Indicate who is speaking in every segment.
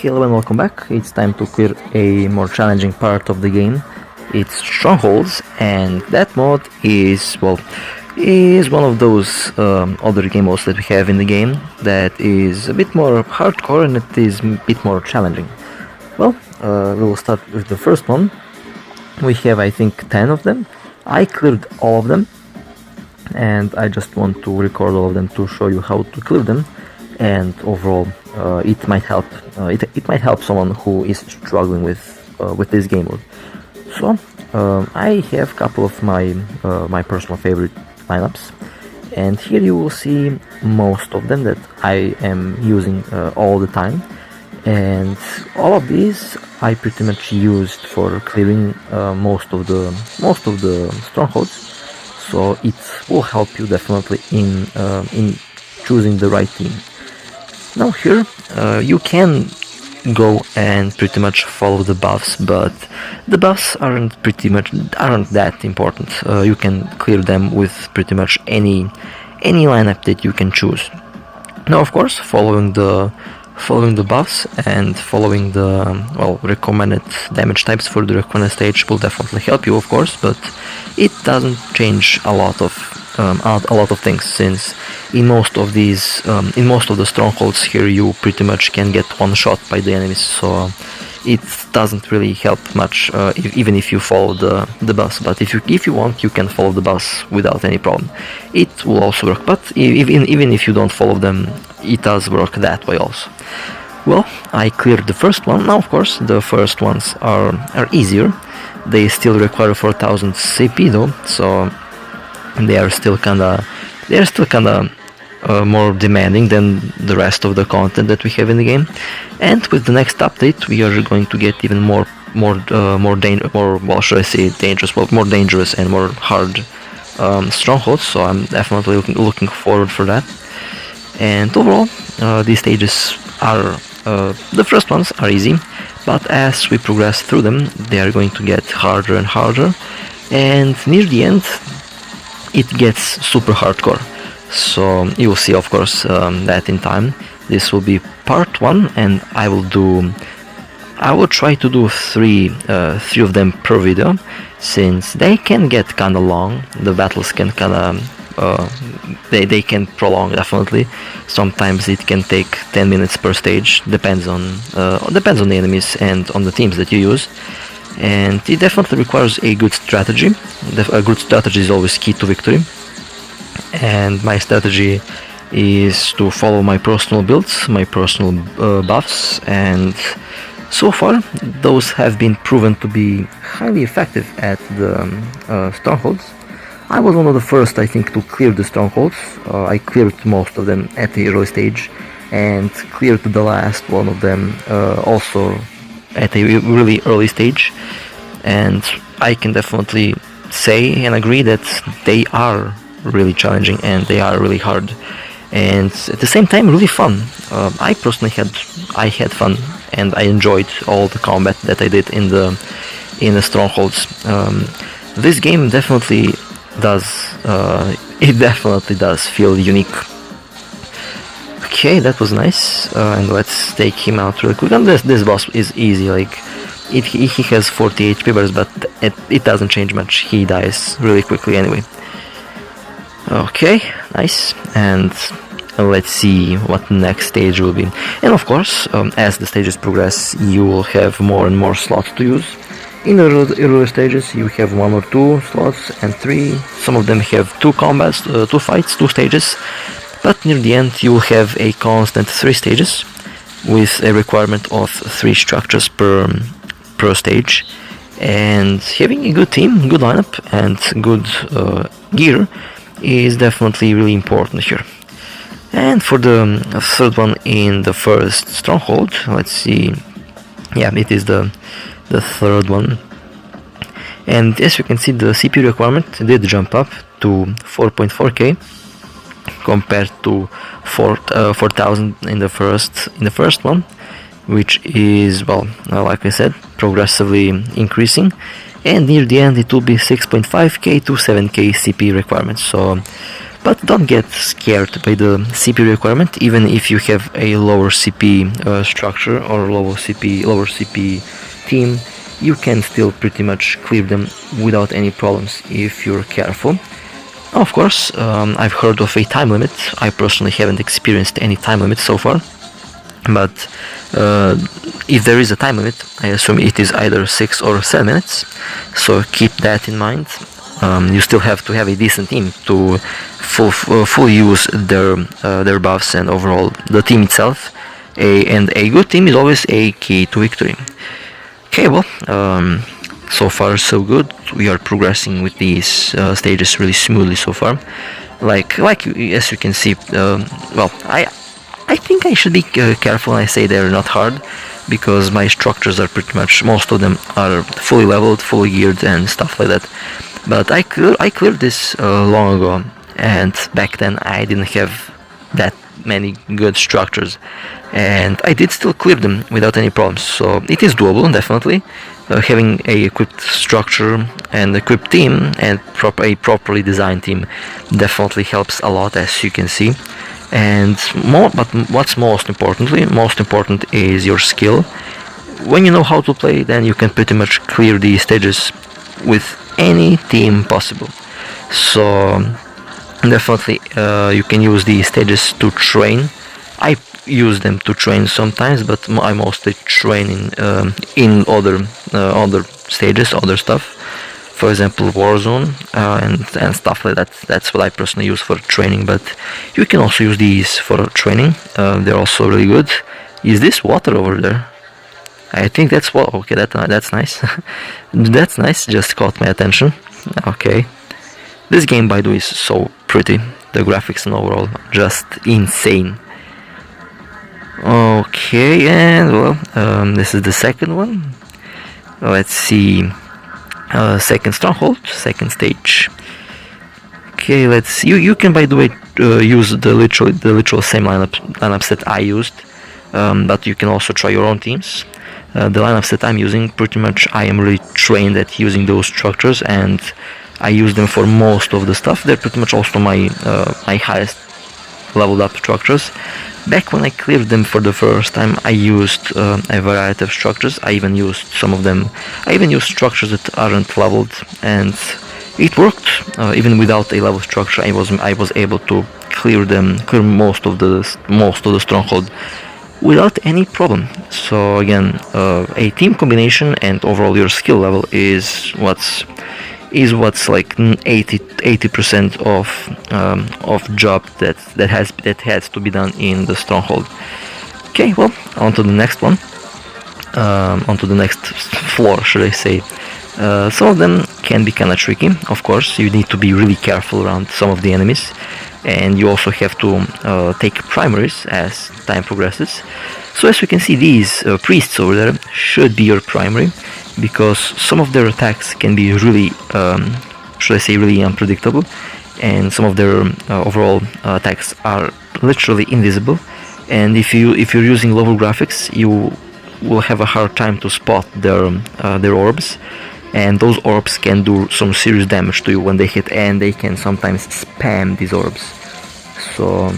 Speaker 1: Hello and welcome back. It's time to clear a more challenging part of the game. It's Strongholds, and that mod is one of those other game modes that we have in the game that is a bit more hardcore and it is a bit more challenging. Well, we will start with the first one. We have, I think, 10 of them. I cleared all of them, and I just want to record all of them to show you how to clear them. And overall, it might help. It might help someone who is struggling with this game mode. So I have a couple of my personal favorite lineups, and here you will see most of them that I am using all the time. And all of these I pretty much used for clearing most of the strongholds. So it will help you definitely in choosing the right team. Now here you can go and pretty much follow the buffs, but the buffs aren't that important. You can clear them with pretty much any lineup that you can choose. Now, of course, following the buffs and following the recommended damage types for the recommended stage will definitely help you, of course, but it doesn't change a lot of things, since in most of the strongholds here you pretty much can get one shot by the enemies, so it doesn't really help much even if you follow the buffs. But if you want, you can follow the buffs without any problem. It will also work, but even if you don't follow them, it does work that way also. Well, I cleared the first one. Now, of course, the first ones are easier. They still require 4000 CP though, so they are still kinda more demanding than the rest of the content that we have in the game. And with the next update, we are going to get even more dangerous and more hard strongholds. So I'm definitely looking forward for that. And overall, these stages are the first ones are easy, but as we progress through them, they are going to get harder and harder. And near the end, it gets super hardcore. So you will see, of course, that in time. This will be part 1, and I will try to do three of them per video, since they can get kinda long. The battles can they can prolong, definitely. Sometimes it can take 10 minutes per stage, depends on the enemies and on the teams that you use. And it definitely requires a good strategy. A good strategy is always key to victory. And my strategy is to follow my personal builds, my personal buffs, and so far those have been proven to be highly effective at the strongholds. I was one of the first, I think, to clear the strongholds. I cleared most of them at the early stage, and cleared the last one of them also at a really early stage. And I can definitely say and agree that they are really challenging and they are really hard, and at the same time really fun. I personally had fun, and I enjoyed all the combat that I did in the strongholds. This game definitely does feel unique. Okay, that was nice, and let's take him out real quick. And this boss is easy, like he has 40 HP bars, but it doesn't change much. He dies really quickly anyway. Okay, nice, and let's see what next stage will be. And of course, as the stages progress, you will have more and more slots to use. In the earlier stages, you have 1 or 2 slots, and 3. Some of them have 2 combats, 2 fights, 2 stages. But near the end, you will have a constant 3 stages, with a requirement of 3 structures per stage. And having a good team, good lineup, and good gear is definitely really important here. And for the third one in the first stronghold, let's see. Yeah, it is the third one. And as you can see, the CPU requirement did jump up to 4.4K compared to 4,000 in the first one, which is, like I said, progressively increasing. And near the end, it will be 6.5K to 7K CPU requirements. So But don't get scared by the CP requirement. Even if you have a lower CP structure or lower CP team, you can still pretty much clear them without any problems if you're careful. Of course, I've heard of a time limit. I personally haven't experienced any time limit so far, but if there is a time limit, I assume it is either 6 or 7 minutes, so keep that in mind. You still have to have a decent team to fully use their buffs and overall the team itself, and a good team is always a key to victory. Okay, well, so far so good. We are progressing with these stages really smoothly so far. Like as you can see, well, I think I should be careful when I say they're not hard, because my structures are pretty much, most of them are fully leveled, fully geared and stuff like that. But I cleared this long ago, and back then I didn't have that many good structures, and I did still clear them without any problems, so it is doable, definitely. Having a equipped structure and equipped team and a properly designed team definitely helps a lot, as you can see. And but what's most important is your skill. When you know how to play, then you can pretty much clear these stages with any team possible. So definitely you can use these stages to train. I use them to train sometimes, but I mostly train in other stages, other stuff. For example, Warzone and stuff like that. That's what I personally use for training, but you can also use these for training. They're also really good. Is this water over there? I think that's what. Okay, that's nice. That's nice. Just caught my attention. Okay, this game, by the way, is so pretty. The graphics and overall just insane. Okay, and well, this is the second one. Let's see. Second Stronghold, second stage. Okay, let's see. You can, by the way, use the literal same lineups that I used, but you can also try your own teams. The lineups that I'm using, pretty much I am really trained at using those structures, and I use them for most of the stuff. They're pretty much also my highest leveled up structures. Back when I cleared them for the first time, I used a variety of structures. I even used structures that aren't leveled, and it worked. Even without a level structure, I was able to clear most of the stronghold without any problem. So again, a team combination and overall your skill level is what's like 80% of job that has to be done in the Stronghold. Okay, well, on to the next one. Onto the next floor, should I say. Some of them can be kind of tricky. Of course, you need to be really careful around some of the enemies, and you also have to take primaries as time progresses. So as you can see, these priests over there should be your primary, because some of their attacks can be really, should I say, really unpredictable, and some of their overall attacks are literally invisible. And if you're using lower graphics, you will have a hard time to spot their orbs, and those orbs can do some serious damage to you when they hit, and they can sometimes spam these orbs. So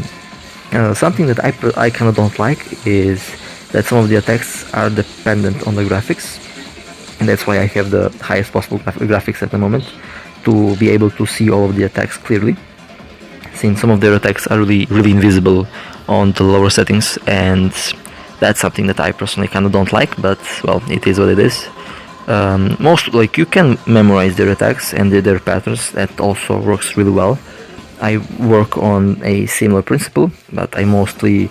Speaker 1: something that I kind of don't like is that some of the attacks are dependent on the graphics, and that's why I have the highest possible graphics at the moment, to be able to see all of the attacks clearly, since some of their attacks are really invisible on the lower settings, and that's something that I personally kind of don't like, but well, it is what it is. You can memorize their attacks and their patterns. That also works really well. I work on a similar principle, but I mostly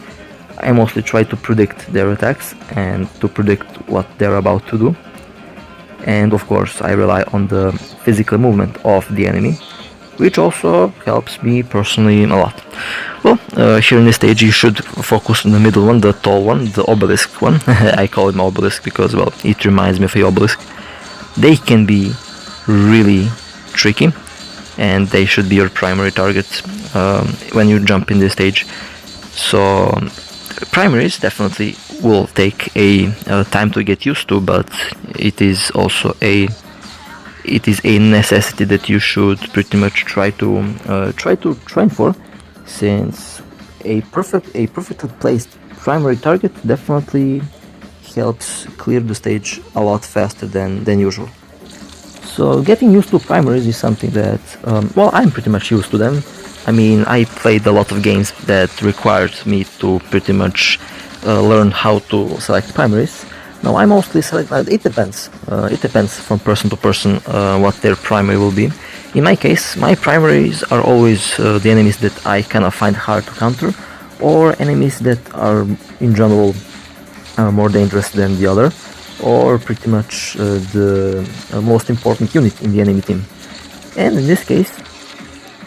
Speaker 1: try to predict their attacks and to predict what they're about to do. And of course, I rely on the physical movement of the enemy, which also helps me personally a lot. Well, here in this stage you should focus on the middle one, the tall one, the obelisk one. I call it my obelisk because, well, it reminds me of a obelisk. They can be really tricky, and they should be your primary target when you jump in this stage. So primaries definitely will take a time to get used to, but it is also a it is a necessity that you should pretty much try to train for, since a perfectly placed primary target definitely helps clear the stage a lot faster than usual. So getting used to primaries is something that, well, I'm pretty much used to them. I mean, I played a lot of games that required me to pretty much learn how to select primaries. Now I mostly select, it depends. It depends from person to person what their primary will be. In my case, my primaries are always the enemies that I kind of find hard to counter, or enemies that are in general more dangerous than the other, or pretty much the most important unit in the enemy team. And in this case,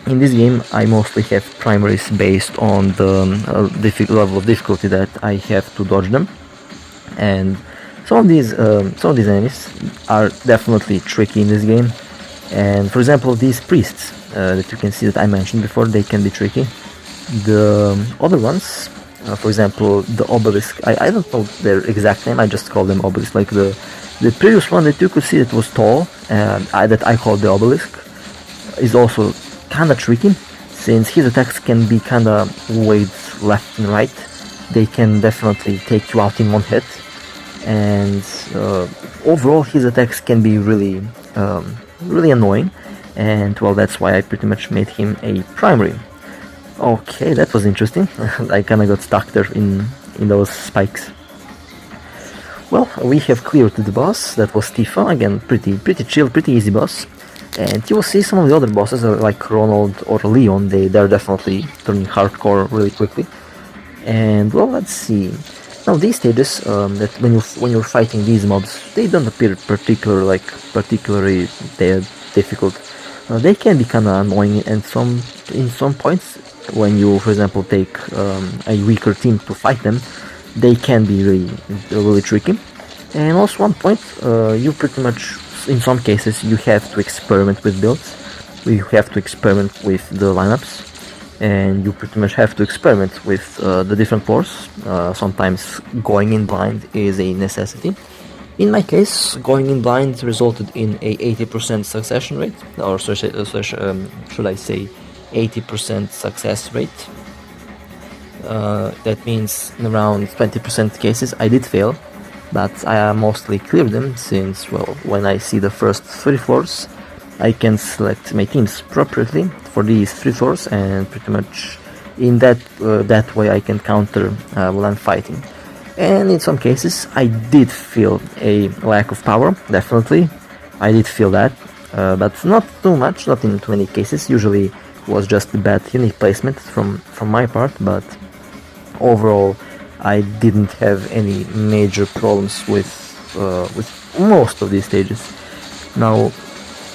Speaker 1: in this game, I mostly have primaries based on the level of difficulty that I have to dodge them. And some of these enemies are definitely tricky in this game. And for example, these priests that you can see that I mentioned before, they can be tricky. The other ones, for example, the obelisk, I don't know their exact name, I just call them obelisk. Like the previous one that you could see that was tall, that I called the obelisk, is also kinda tricky, since his attacks can be kinda weighed left and right. They can definitely take you out in one hit, and overall his attacks can be really annoying, and well, that's why I pretty much made him a primary. Okay, that was interesting. I kinda got stuck there in those spikes. Well, we have cleared the boss. That was Tifa. Again, pretty chill, pretty easy boss. And you will see some of the other bosses like Ronald or Leon. They're definitely turning hardcore really quickly. And well, let's see. Now these stages, that when you're fighting these mobs, they don't appear particularly difficult. They can be kind of annoying in some points. When you, for example, take a weaker team to fight them, they can be really tricky. And also one point, you pretty much, in some cases, you have to experiment with builds. You have to experiment with the lineups, and you pretty much have to experiment with the different floors. Sometimes going in blind is a necessity. In my case, going in blind resulted in a 80% success rate, or should I say 80% success rate. That means in around 20% cases I did fail, but I mostly cleared them, since, well, when I see the first 3 floors, I can select my teams appropriately for these 3 floors, and pretty much in that way I can counter while I'm fighting. And in some cases I did feel a lack of power, definitely. I did feel that, but not too much, not in too many cases. Usually was just bad unit placement from my part, but overall I didn't have any major problems with most of these stages. Now,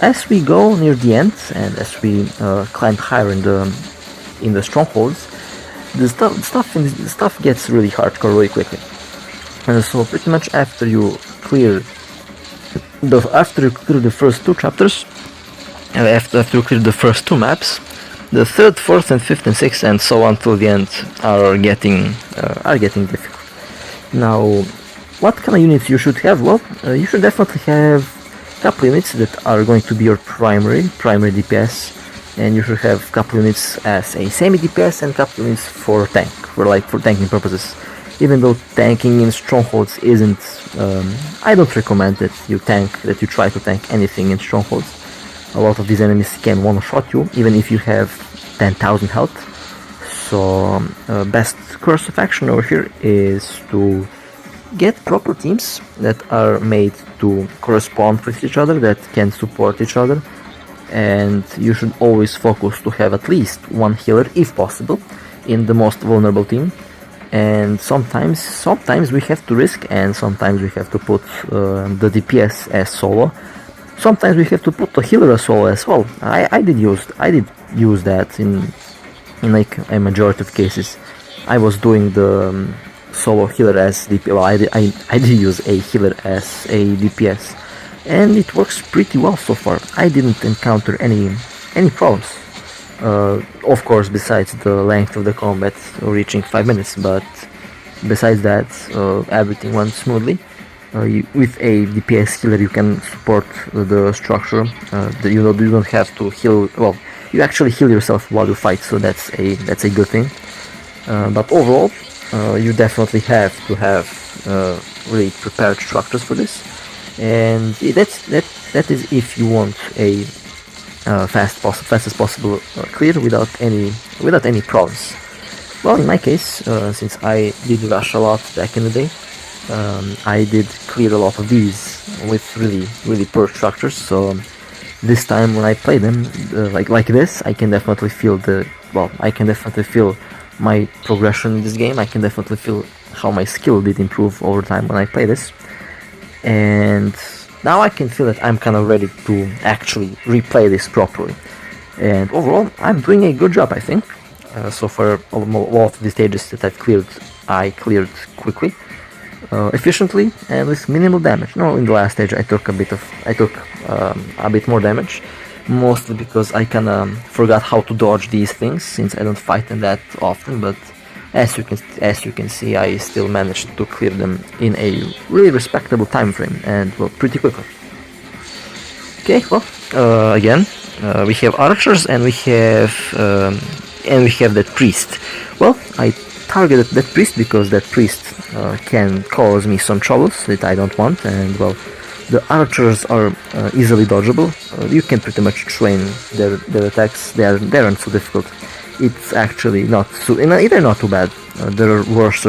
Speaker 1: as we go near the end, and as we climb higher in the strongholds, the stuff gets really hardcore really quickly. And so pretty much after you clear the first 2 chapters, after you clear the first 2 maps, the 3rd, 4th, and 5th, and 6th, and so on till the end are getting difficult. Now, what kind of units you should have? Well, you should definitely have a couple units that are going to be your primary DPS, and you should have a couple units as a semi DPS and a couple units for for tanking purposes. Even though tanking in Strongholds isn't, I don't recommend that you try to tank anything in Strongholds. A lot of these enemies can one-shot you, even if you have 10,000 health. So, best course of action over here is to get proper teams that are made to correspond with each other, that can support each other. And you should always focus to have at least one healer, if possible, in the most vulnerable team. And sometimes we have to risk, and sometimes we have to put the DPS as solo. Sometimes we have to put the healer as solo as well. I did use that in like a majority of cases. I was doing the solo healer as DPS. Well, I did use a healer as a DPS, and it works pretty well so far. I didn't encounter any problems. Of course, besides the length of the combat reaching 5 minutes, but besides that, everything went smoothly. with a DPS healer you can support the structure. You don't have to heal. Well, you actually heal yourself while you fight, so that's a good thing. But overall, you definitely have to have really prepared structures for this, and that is if you want a fastest possible clear without any problems. Well, in my case, since I did rush a lot back in the day, I did clear a lot of these with really poor structures. So this time when I play them like this, I can definitely feel my progression in this game. I can definitely feel how my skill did improve over time when I play this, and now I can feel that I'm kind of ready to actually replay this properly. And overall, I'm doing a good job, I think. So far, all of the stages that I cleared quickly, efficiently, and with minimal damage. No, in the last stage I took a bit more damage, mostly because I kinda forgot how to dodge these things since I don't fight them that often. But as you can see, I still managed to clear them in a really respectable time frame, and well, pretty quickly. Okay, well, again, we have archers and we have that priest. Well, I targeted that priest because that priest can cause me some troubles that I don't want, and well, the archers are easily dodgeable. You can pretty much train their attacks. They aren't so difficult. It's actually they're not too bad. There are worse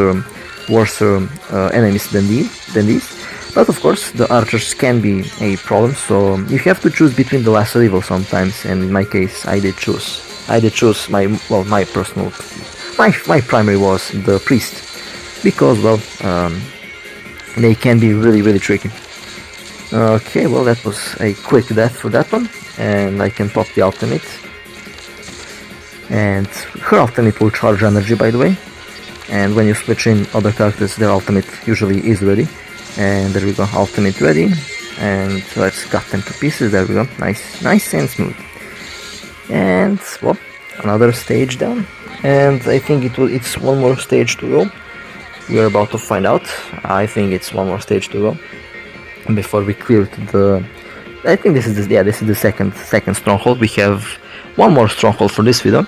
Speaker 1: enemies than these. But of course, the archers can be a problem. So you have to choose between the lesser evil sometimes. And in my case, I did choose my primary was the priest, because well, they can be really tricky. Okay, well, that was a quick death for that one, and I can pop the ultimate. And her ultimate will charge energy, by the way. And when you switch in other characters, their ultimate usually is ready. And there we go, ultimate ready. And let's cut them to pieces. There we go, nice and smooth. And well, another stage down. And I think it's one more stage to go. We're about to find out. I think it's one more stage to go before we clear the. I think this is the second stronghold. We have one more stronghold for this video,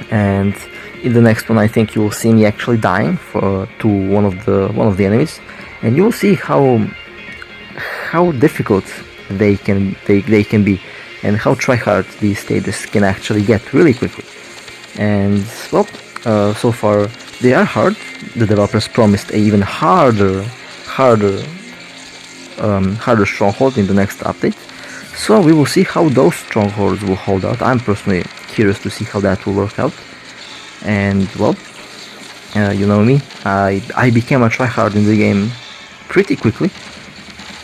Speaker 1: and in the next one I think you will see me actually dying to one of the enemies, and you will see how difficult they can be, and how tryhard these stages can actually get really quickly. And well, so far they are hard. The developers promised a even harder stronghold in the next update. So we will see how those strongholds will hold out. I'm personally curious to see how that will work out. And well, you know me, I became a tryhard in the game pretty quickly,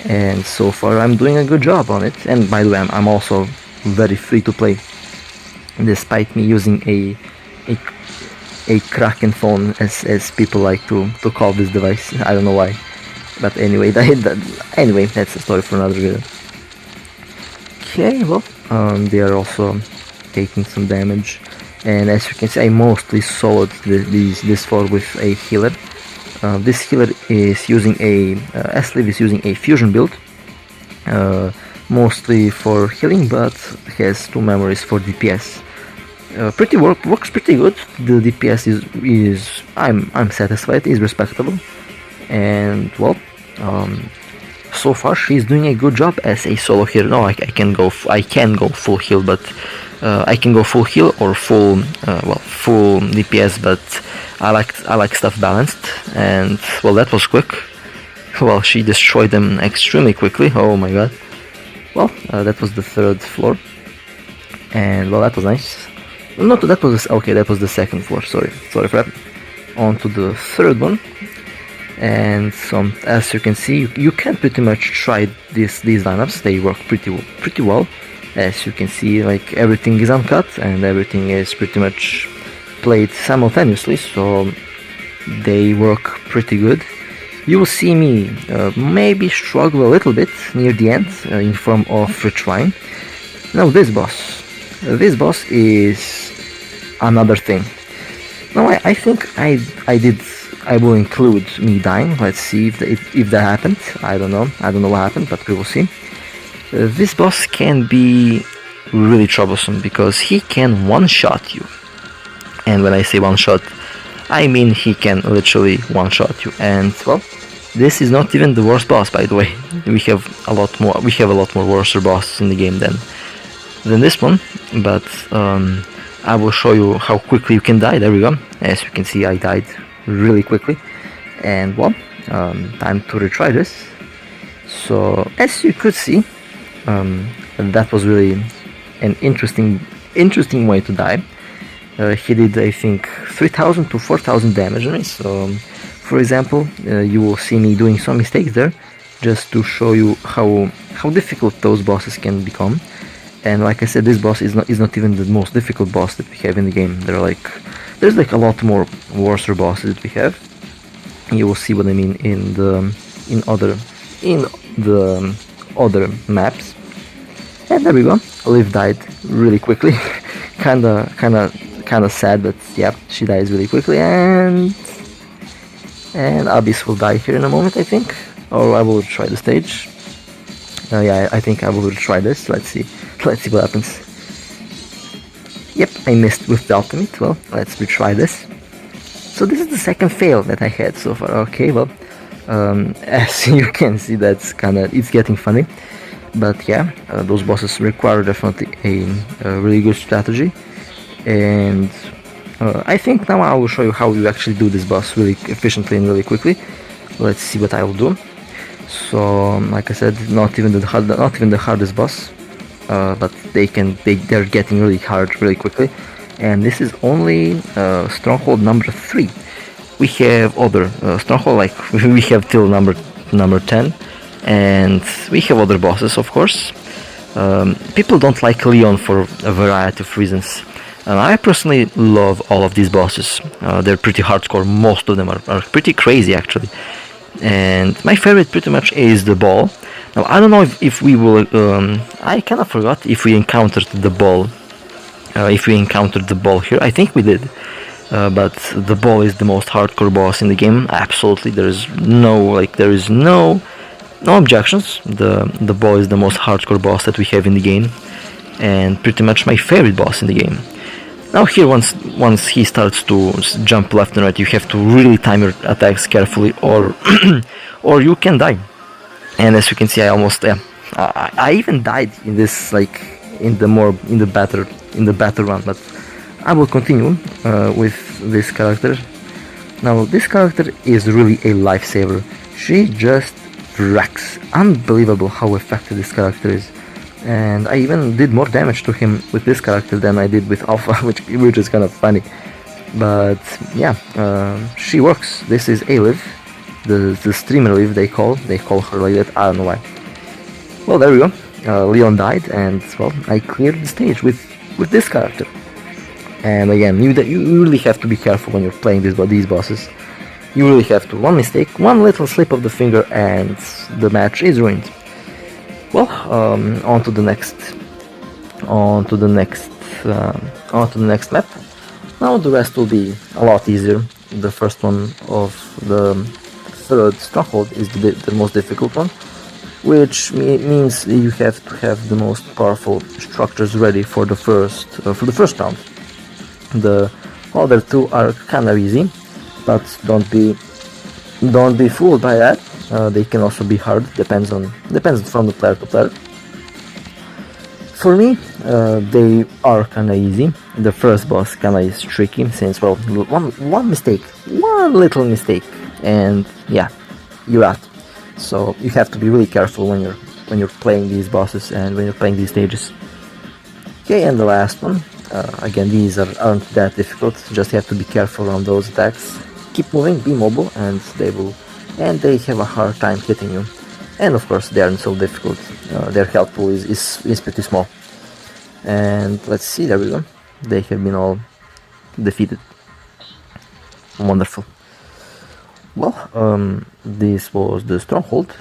Speaker 1: and so far I'm doing a good job on it. And by the way, I'm also very free to play, despite me using a Kraken phone, as people like to call this device. I don't know why, but anyway, that's a story for another video. Okay, well, they are also taking some damage, and as you can see, I mostly soloed this floor with a healer. This healer is using S-Liv is using a fusion build, mostly for healing, but has 2 memories for DPS. Works pretty good. The DPS is I'm satisfied, is respectable, and well, so far she's doing a good job as a solo healer. No, I can go full heal, but I can go full heal or full DPS, but I like stuff balanced. And well, that was quick. Well, she destroyed them extremely quickly. Oh my god. Well, that was the 3rd floor, and well, that was nice. No, that was the 2nd floor. Sorry for that. On to the 3rd one. And as you can see, you can pretty much try these lineups. They work pretty well. As you can see, like, everything is uncut and everything is pretty much played simultaneously, so they work pretty good. You will see me maybe struggle a little bit near the end in form of retrying. Now this boss is another thing. Now I think I did I will include me dying. Let's see if that happened. I don't know what happened, but we will see. This boss can be really troublesome because he can one-shot you. And when I say one-shot, I mean he can literally one-shot you. And well, this is not even the worst boss, by the way. We have a lot more worse bosses in the game than this one. But I will show you how quickly you can die. There we go. As you can see, I died really quickly. And well, time to retry this. So as you could see, that was really an interesting way to die. He did, I think, 3,000 to 4,000 damage on me. So, for example, you will see me doing some mistakes there, just to show you how difficult those bosses can become. And like I said, this boss is not even the most difficult boss that we have in the game. There's like a lot more worse bosses that we have. You will see what I mean in the other maps. And there we go. Liv died really quickly. kinda sad, but yeah, she dies really quickly. And Abyss will die here in a moment, I think. Or I will try the stage. Yeah, I think I will try this. Let's see what happens. Yep, I missed with the ultimate. Well, let's retry this. So this is the second fail that I had so far. Okay, well, as you can see, it's getting funny. But yeah, those bosses require definitely a really good strategy. And I think now I will show you how you actually do this boss really efficiently and really quickly. Let's see what I will do. So, like I said, not even the hardest boss, but they're getting really hard really quickly. And this is only Stronghold number 3. We have other Stronghold, like we have till number 10, and we have other bosses, of course. People don't like Leon for a variety of reasons. I personally love all of these bosses. They're pretty hardcore. Most of them are pretty crazy, actually. And my favorite pretty much is the ball. Now I don't know if we will. I kind of forgot if we encountered the ball. Here, I think we did. But the ball is the most hardcore boss in the game. Absolutely, there is no objections. The ball is the most hardcore boss that we have in the game, and pretty much my favorite boss in the game. Now here, once he starts to jump left and right, you have to really time your attacks carefully, or or you can die. And as you can see, I even died in this, like in the battle run. But I will continue with this character. Now this character is really a lifesaver. She just wrecks. Unbelievable how effective this character is. And I even did more damage to him with this character than I did with Alpha, which is kind of funny. But yeah, she works. This is a Liv, the streamer Liv they call her like that. I don't know why. Well, there we go. Leon died, and well, I cleared the stage with this character. And again, you really have to be careful when you're playing these bosses. You really have to. One mistake, one little slip of the finger, and the match is ruined. Well, on to the next map. Now the rest will be a lot easier. The first one of the third Stronghold is the most difficult one, which means you have to have the most powerful structures ready for the first round. The other two are kind of easy, but don't be fooled by that. They can also be hard, depends from the player to player. For me, they are kinda easy. The first boss kinda is tricky, since well, one little mistake, and yeah, you're out. So you have to be really careful when you're playing these bosses and when you're playing these stages. Okay, and the last one. Again, these aren't that difficult. Just have to be careful on those attacks. Keep moving, be mobile, and they have a hard time hitting you. And of course, they aren't so difficult. Their health pool is pretty small. And let's see, there we go. They have been all defeated. Wonderful. Well, this was the Stronghold.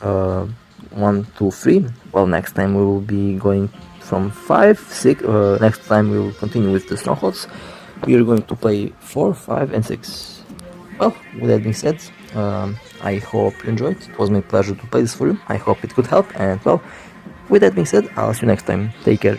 Speaker 1: 1, 2, 3. Well, next time we will be going from 5, 6. Next time we will continue with the Strongholds. We are going to play 4, 5, and 6. Well, with that being said, I hope you enjoyed. It was my pleasure to play this for you. I hope it could help, and well, with that being said, I'll see you next time. Take care.